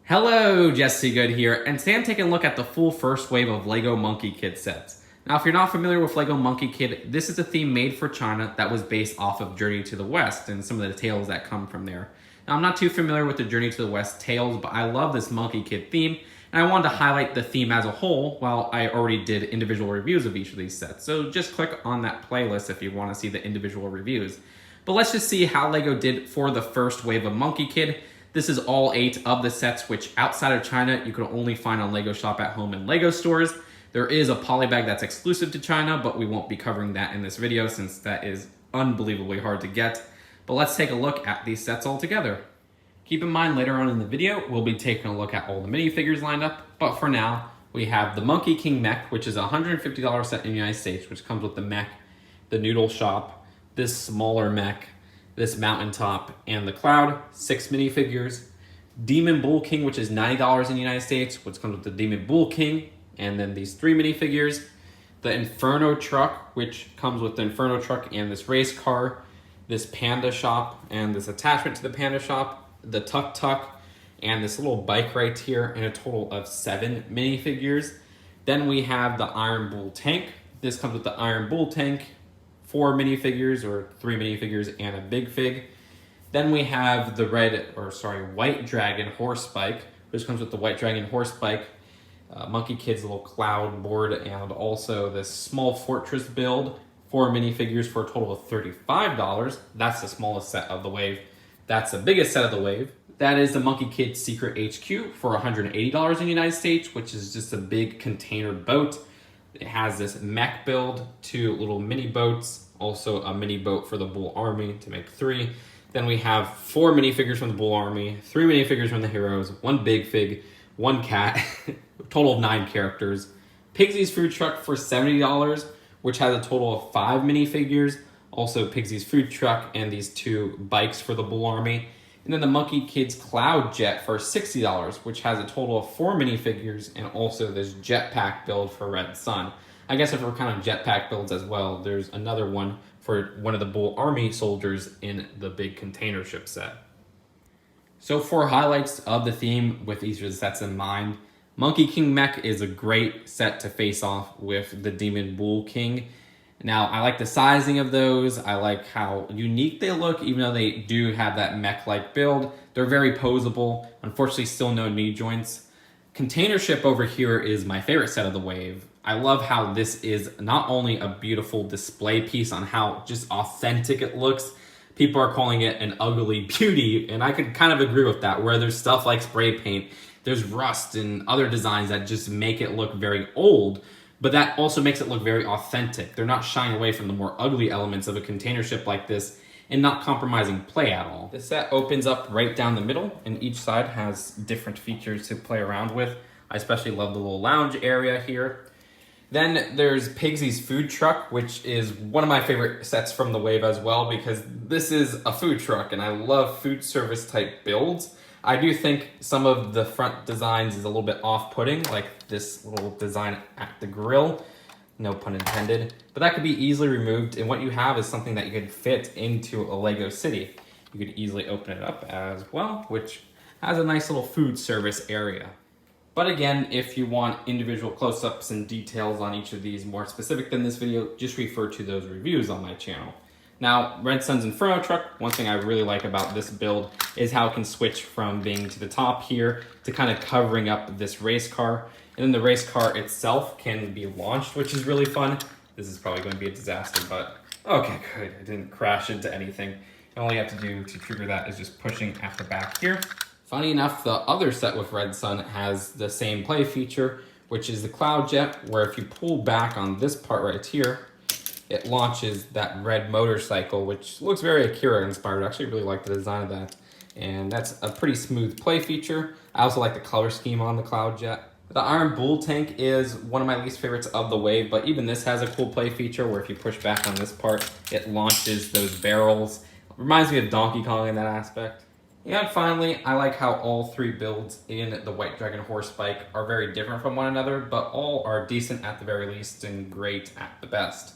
Hello, Jesse Good here, and today I'm taking a look at the full first wave of LEGO Monkie Kid sets. Now, if you're not familiar with LEGO Monkie Kid, this is a theme made for China that was based off of Journey to the West and some of the tales that come from there. Now, I'm not too familiar with the Journey to the West tales, but I love this Monkie Kid theme, and I wanted to highlight the theme as a whole while I already did individual reviews of each of these sets. So just click on that playlist if you want to see the individual reviews. But let's just see how LEGO did for the first wave of Monkie Kid. This is all 8 of the sets, which outside of China, you can only find on LEGO Shop at Home and LEGO stores. There is a polybag that's exclusive to China, but we won't be covering that in this video since that is unbelievably hard to get. But let's take a look at these sets all together. Keep in mind, later on in the video, we'll be taking a look at all the minifigures lined up. But for now, we have the Monkey King Mech, which is a $150 set in the United States, which comes with the Mech, the Noodle Shop, this smaller Mech, this mountaintop, and the Cloud, 6 minifigures. Demon Bull King, which is $90 in the United States, which comes with the Demon Bull King, and then these 3 minifigures. The Inferno truck, which comes with the Inferno truck and this race car, this Panda shop, and this attachment to the Panda shop, the Tuk Tuk, and this little bike right here, and a total of 7 minifigures. Then we have the Iron Bull tank. This comes with the Iron Bull tank, 4 minifigures, or 3 minifigures, and a big fig. Then we have the White Dragon horse bike, which comes with the White Dragon horse bike, Monkey Kid's little cloud board, and also this small fortress build, 4 minifigures for a total of $35. That's the smallest set of the wave. That's the biggest set of the wave. That is the Monkey Kid Secret HQ for $180 in the United States, which is just a big container boat. It has this mech build, 2 little mini boats, also a mini boat for the Bull Army to make 3. Then we have 4 minifigures from the Bull Army, 3 minifigures from the Heroes, 1 big fig, 1 cat, a total of 9 characters. Pigsy's food truck for $70, which has a total of 5 minifigures. Also Pigsy's food truck and these 2 bikes for the Bull Army. And then the Monkey Kid's Cloud Jet for $60, which has a total of 4 minifigures and also this jetpack build for Red Sun. I guess if we're counting jetpack builds as well, there's another one for one of the Bull Army soldiers in the big container ship set. So for highlights of the theme with each of the sets in mind, Monkey King Mech is a great set to face off with the Demon Bull King. Now, I like the sizing of those. I like how unique they look, even though they do have that mech-like build. They're very posable. Unfortunately, still no knee joints. Container ship over here is my favorite set of the wave. I love how this is not only a beautiful display piece on how just authentic it looks. People are calling it an ugly beauty, and I could kind of agree with that, where there's stuff like spray paint, there's rust and other designs that just make it look very old. But that also makes it look very authentic. They're not shying away from the more ugly elements of a container ship like this and not compromising play at all. The set opens up right down the middle, and each side has different features to play around with. I especially love the little lounge area here. Then there's Pigsy's food truck, which is one of my favorite sets from the wave as well, because this is a food truck, and I love food service type builds. I do think some of the front designs is a little bit off-putting, like this little design at the grill, no pun intended, but that could be easily removed, and what you have is something that you could fit into a LEGO city. You could easily open it up as well, which has a nice little food service area. But again, if you want individual close-ups and details on each of these more specific than this video, just refer to those reviews on my channel. Now, Red Sun's Inferno truck, one thing I really like about this build is how it can switch from being to the top here to kind of covering up this race car. And then the race car itself can be launched, which is really fun. This is probably going to be a disaster, but okay, good. I didn't crash into anything. And all you have to do to trigger that is just pushing at the back here. Funny enough, the other set with Red Sun has the same play feature, which is the Cloud Jet, where if you pull back on this part right here, it launches that red motorcycle, which looks very Akira inspired. I actually really like the design of that. And that's a pretty smooth play feature. I also like the color scheme on the Cloud Jet. The Iron Bull tank is one of my least favorites of the wave, but even this has a cool play feature where if you push back on this part, it launches those barrels. Reminds me of Donkey Kong in that aspect. And finally, I like how all 3 builds in the White Dragon horse bike are very different from one another, but all are decent at the very least and great at the best.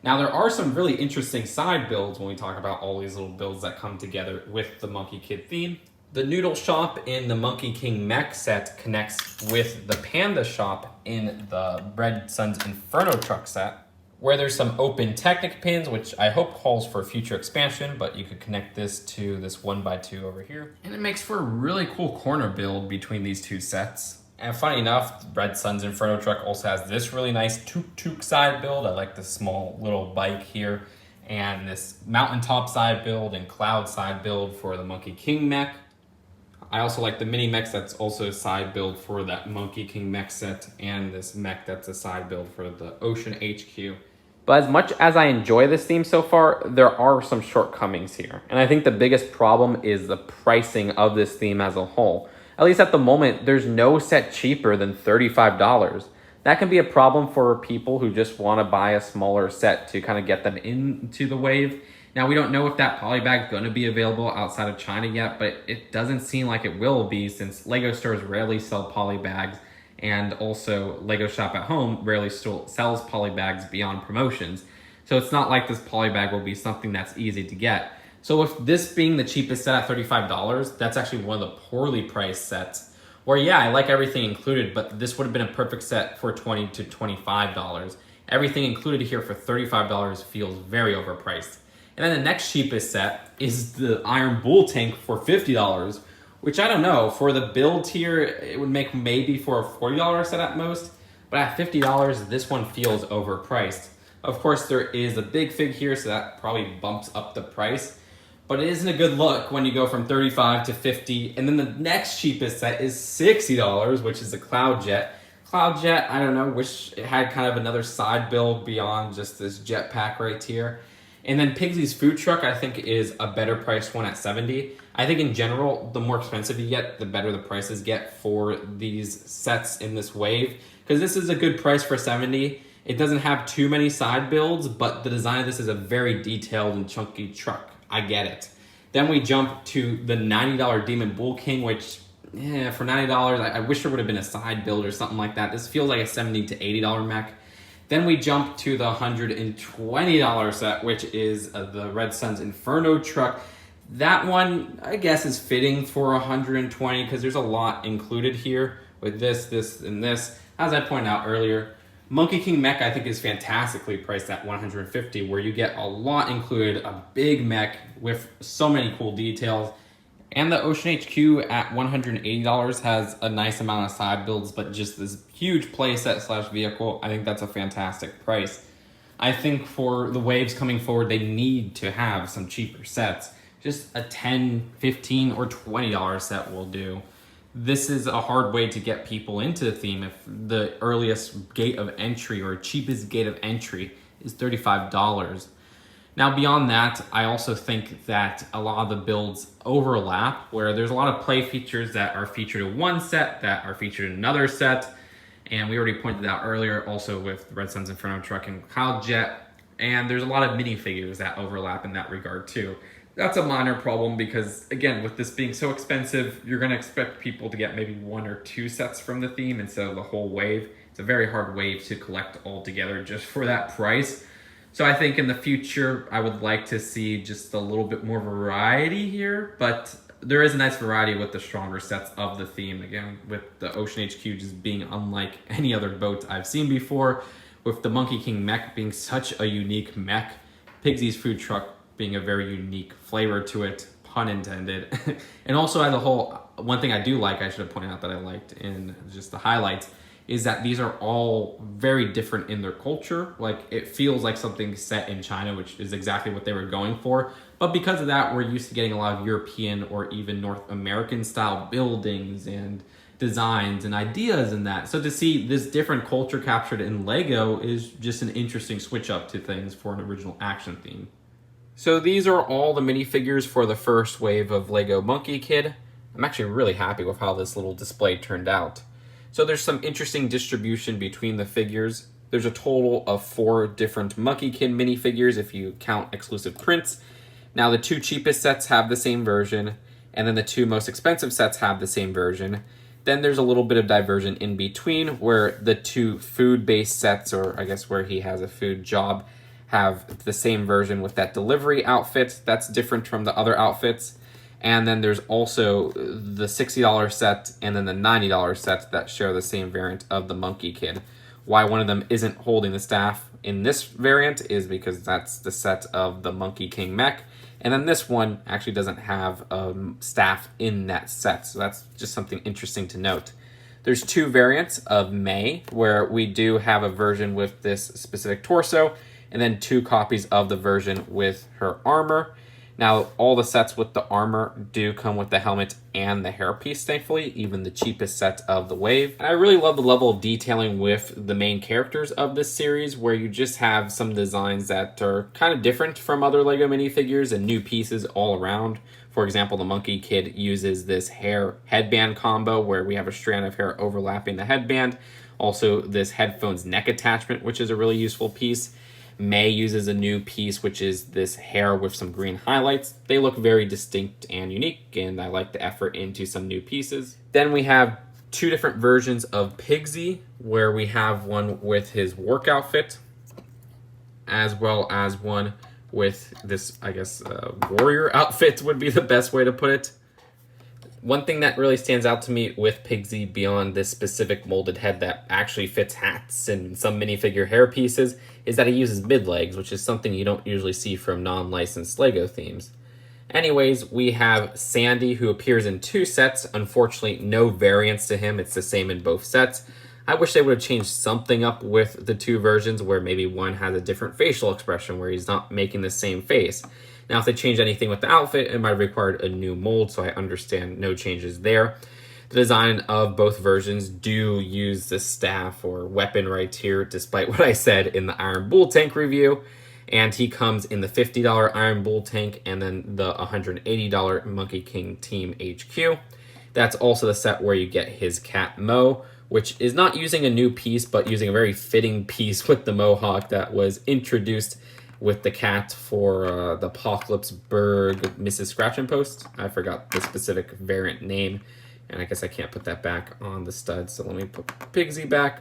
Now, there are some really interesting side builds when we talk about all these little builds that come together with the Monkey Kid theme. The noodle shop in the Monkey King Mech set connects with the panda shop in the Red Sun's Inferno truck set, where there's some open Technic pins, which I hope calls for future expansion, but you could connect this to this 1x2 over here. And it makes for a really cool corner build between these two sets. And funny enough, Red Sun's Inferno truck also has this really nice tuk-tuk side build. I like this small little bike here. And this mountaintop side build and cloud side build for the Monkey King Mech. I also like the mini mech that's also a side build for that Monkey King Mech set, and this mech that's a side build for the Ocean HQ. But as much as I enjoy this theme so far, there are some shortcomings here. And I think the biggest problem is the pricing of this theme as a whole. At least at the moment, there's no set cheaper than $35. That can be a problem for people who just want to buy a smaller set to kind of get them into the wave. Now, we don't know if that polybag is going to be available outside of China yet, but it doesn't seem like it will be, since LEGO stores rarely sell polybags, and also LEGO Shop at Home rarely still sells polybags beyond promotions. So it's not like this polybag will be something that's easy to get. So with this being the cheapest set at $35, that's actually one of the poorly priced sets, where yeah, I like everything included, but this would have been a perfect set for $20 to $25. Everything included here for $35 feels very overpriced. And then the next cheapest set is the Iron Bull tank for $50, which I don't know, for the build here, it would make maybe for a $40 set at most, but at $50, this one feels overpriced. Of course, there is a big fig here, so that probably bumps up the price, but it isn't a good look when you go from $35 to $50, and then the next cheapest set is $60, which is the Cloud Jet. Cloud Jet, I don't know, wish it had kind of another side build beyond just this jetpack right here. And then Pigsy's food truck, I think, is a better priced one at $70. I think in general, the more expensive you get, the better the prices get for these sets in this wave. Because this is a good price for $70. It doesn't have too many side builds, but the design of this is a very detailed and chunky truck. I get it. Then we jump to the $90 Demon Bull King, which, yeah, for $90, I wish there would have been a side build or something like that. This feels like a $70 to $80 mech. Then we jump to the $120 set, which is the Red Sun's Inferno truck. That one, I guess, is fitting for $120 because there's a lot included here with this, and this. As I pointed out earlier, Monkey King Mech, I think, is fantastically priced at $150, where you get a lot included, a big mech with so many cool details. And the Ocean HQ at $180 has a nice amount of side builds, but just this huge playset / vehicle, I think that's a fantastic price. I think for the waves coming forward, they need to have some cheaper sets. Just a $10, $15, or $20 set will do. This is a hard way to get people into the theme if the earliest gate of entry or cheapest gate of entry is $35. Now, beyond that, I also think that a lot of the builds overlap, where there's a lot of play features that are featured in one set that are featured in another set. And we already pointed out earlier also with Red Sun's Inferno truck and Cloud Jet. And there's a lot of minifigures that overlap in that regard too. That's a minor problem because, again, with this being so expensive, you're going to expect people to get maybe 1 or 2 sets from the theme instead of the whole wave. It's a very hard wave to collect all together just for that price. So I think in the future, I would like to see just a little bit more variety here, but there is a nice variety with the stronger sets of the theme. Again, with the Ocean HQ just being unlike any other boat I've seen before, with the Monkey King Mech being such a unique mech, Pigsy's food truck being a very unique flavor to it, pun intended. And also as a whole, one thing I do like, I should have pointed out that I liked in just the highlights, is that these are all very different in their culture. Like, it feels like something set in China, which is exactly what they were going for. But because of that, we're used to getting a lot of European or even North American style buildings and designs and ideas in that. So to see this different culture captured in LEGO is just an interesting switch up to things for an original action theme. So these are all the minifigures for the first wave of LEGO Monkie Kid. I'm actually really happy with how this little display turned out. So there's some interesting distribution between the figures. There's a total of 4 different Monkey Kid minifigures if you count exclusive prints. Now the 2 cheapest sets have the same version, and then the 2 most expensive sets have the same version. Then there's a little bit of diversion in between where the 2 food-based sets, or I guess where he has a food job, have the same version with that delivery outfit that's different from the other outfits. And then there's also the $60 set and then the $90 set that share the same variant of the Monkey Kid. Why one of them isn't holding the staff in this variant is because that's the set of the Monkey King Mech. And then this one actually doesn't have staff in that set. So that's just something interesting to note. There's two variants of May, where we do have a version with this specific torso, and then two copies of the version with her armor. Now, all the sets with the armor do come with the helmet and the hairpiece, thankfully, even the cheapest set of the wave. And I really love the level of detailing with the main characters of this series, where you just have some designs that are kind of different from other LEGO minifigures and new pieces all around. For example, the Monkey Kid uses this hair headband combo where we have a strand of hair overlapping the headband. Also, this headphones neck attachment, which is a really useful piece. May uses a new piece, which is this hair with some green highlights. They look very distinct and unique, and I like the effort into some new pieces. Then we have two different versions of Pigsy, where we have one with his work outfit, as well as one with this, I guess, warrior outfit would be the best way to put it. One thing that really stands out to me with Pigsy, beyond this specific molded head that actually fits hats and some minifigure hair pieces, is that he uses mid-legs, which is something you don't usually see from non-licensed LEGO themes. Anyways, we have Sandy, who appears in two sets. Unfortunately, no variants to him. It's the same in both sets. I wish they would have changed something up with the two versions, where maybe one has a different facial expression, where he's not making the same face. Now, if they change anything with the outfit, it might have required a new mold, so I understand no changes there. The design of both versions do use the staff or weapon right here, despite what I said in the Iron Bull Tank review. And he comes in the $50 Iron Bull Tank and then the $180 Monkey King Team HQ. That's also the set where you get his cat Mo, which is not using a new piece, but using a very fitting piece with the mohawk that was introduced with the cat for the Apocalypse Berg Mrs. Scratch and Post. I forgot the specific variant name, and I guess I can't put that back on the stud, so let me put Pigsy back.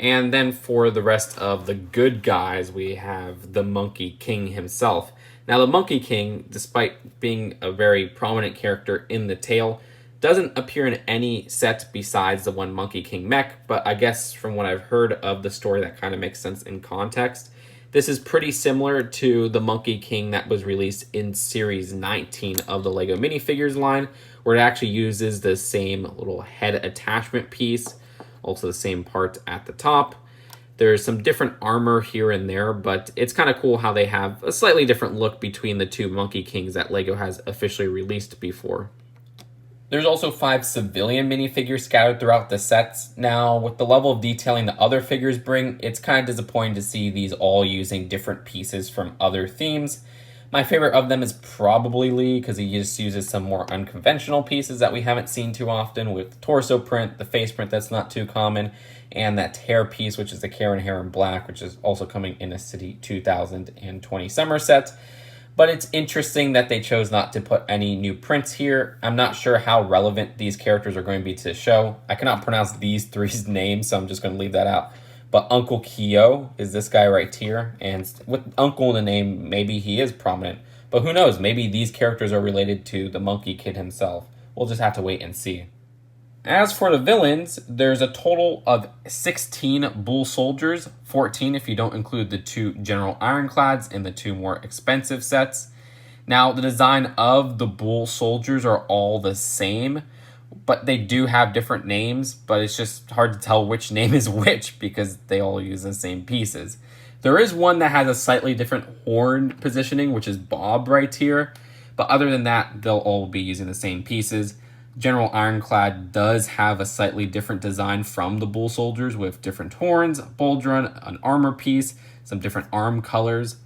And then for the rest of the good guys, we have the Monkey King himself. Now, the Monkey King, despite being a very prominent character in the tale, doesn't appear in any set besides the one Monkey King Mech, but I guess from what I've heard of the story, that kind of makes sense in context. This is pretty similar to the Monkey King that was released in Series 19 of the LEGO Minifigures line, where it actually uses the same little head attachment piece, also the same part at the top. There's some different armor here and there, but it's kind of cool how they have a slightly different look between the two Monkey Kings that LEGO has officially released before. There's also 5 civilian minifigures scattered throughout the sets. Now, with the level of detailing the other figures bring, it's kind of disappointing to see these all using different pieces from other themes. My favorite of them is probably Lee, because he just uses some more unconventional pieces that we haven't seen too often, with the torso print, the face print that's not too common, and that hair piece, which is the Karen hair in black, which is also coming in a City 2020 summer set. But it's interesting that they chose not to put any new prints here. I'm not sure how relevant these characters are going to be to the show. I cannot pronounce these three's names, so I'm just going to leave that out. But Uncle Kyo is this guy right here. And with Uncle in the name, maybe he is prominent. But who knows? Maybe these characters are related to the Monkey Kid himself. We'll just have to wait and see. As for the villains, there's a total of 16 Bull Soldiers, 14 if you don't include the 2 General Ironclads in the 2 more expensive sets. Now, the design of the Bull Soldiers are all the same, but they do have different names, but it's just hard to tell which name is which because they all use the same pieces. There is one that has a slightly different horn positioning, which is Bob right here, but other than that, they'll all be using the same pieces. General Ironclad does have a slightly different design from the Bull Soldiers with different horns, pauldron, an armor piece, some different arm colors.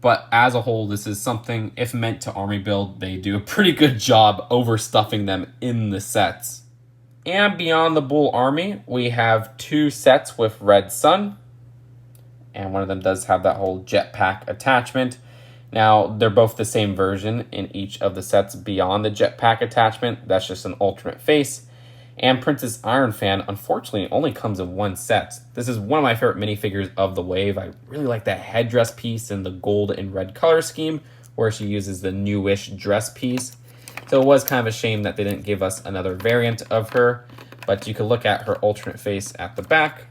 But as a whole, this is something, if meant to army build, they do a pretty good job overstuffing them in the sets. And beyond the Bull Army, we have 2 sets with Red Sun. And one of them does have that whole jetpack attachment. Now, they're both the same version in each of the sets beyond the jetpack attachment. That's just an alternate face. And Princess Iron Fan, unfortunately, only comes in 1 set. This is one of my favorite minifigures of the wave. I really like that headdress piece in the gold and red color scheme, where she uses the newish dress piece. So it was kind of a shame that they didn't give us another variant of her, but you can look at her alternate face at the back,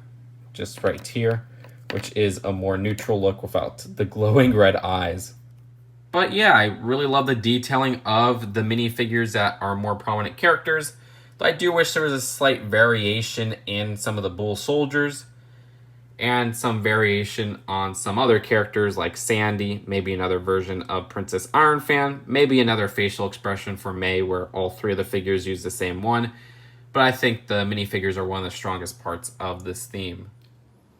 just right here, which is a more neutral look without the glowing red eyes. But yeah, I really love the detailing of the minifigures that are more prominent characters. But I do wish there was a slight variation in some of the bull soldiers and some variation on some other characters like Sandy, maybe another version of Princess Iron Fan, maybe another facial expression for May where all three of the figures use the same one. But I think the minifigures are one of the strongest parts of this theme.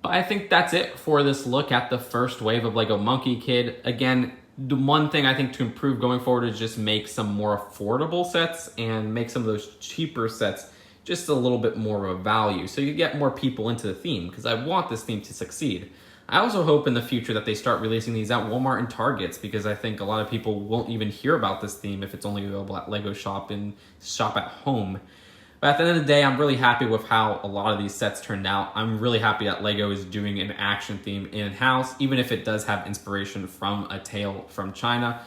I think that's it for this look at the first wave of LEGO Monkie Kid. Again, the one thing I think to improve going forward is just make some more affordable sets and make some of those cheaper sets just a little bit more of a value so you get more people into the theme, because I want this theme to succeed. I also hope in the future that they start releasing these at Walmart and Targets, because I think a lot of people won't even hear about this theme if it's only available at LEGO Shop and Shop at Home. But at the end of the day, I'm really happy with how a lot of these sets turned out. I'm really happy that LEGO is doing an action theme in-house, even if it does have inspiration from a tale from China.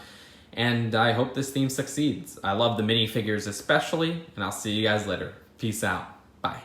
And I hope this theme succeeds. I love the minifigures especially, and I'll see you guys later. Peace out. Bye.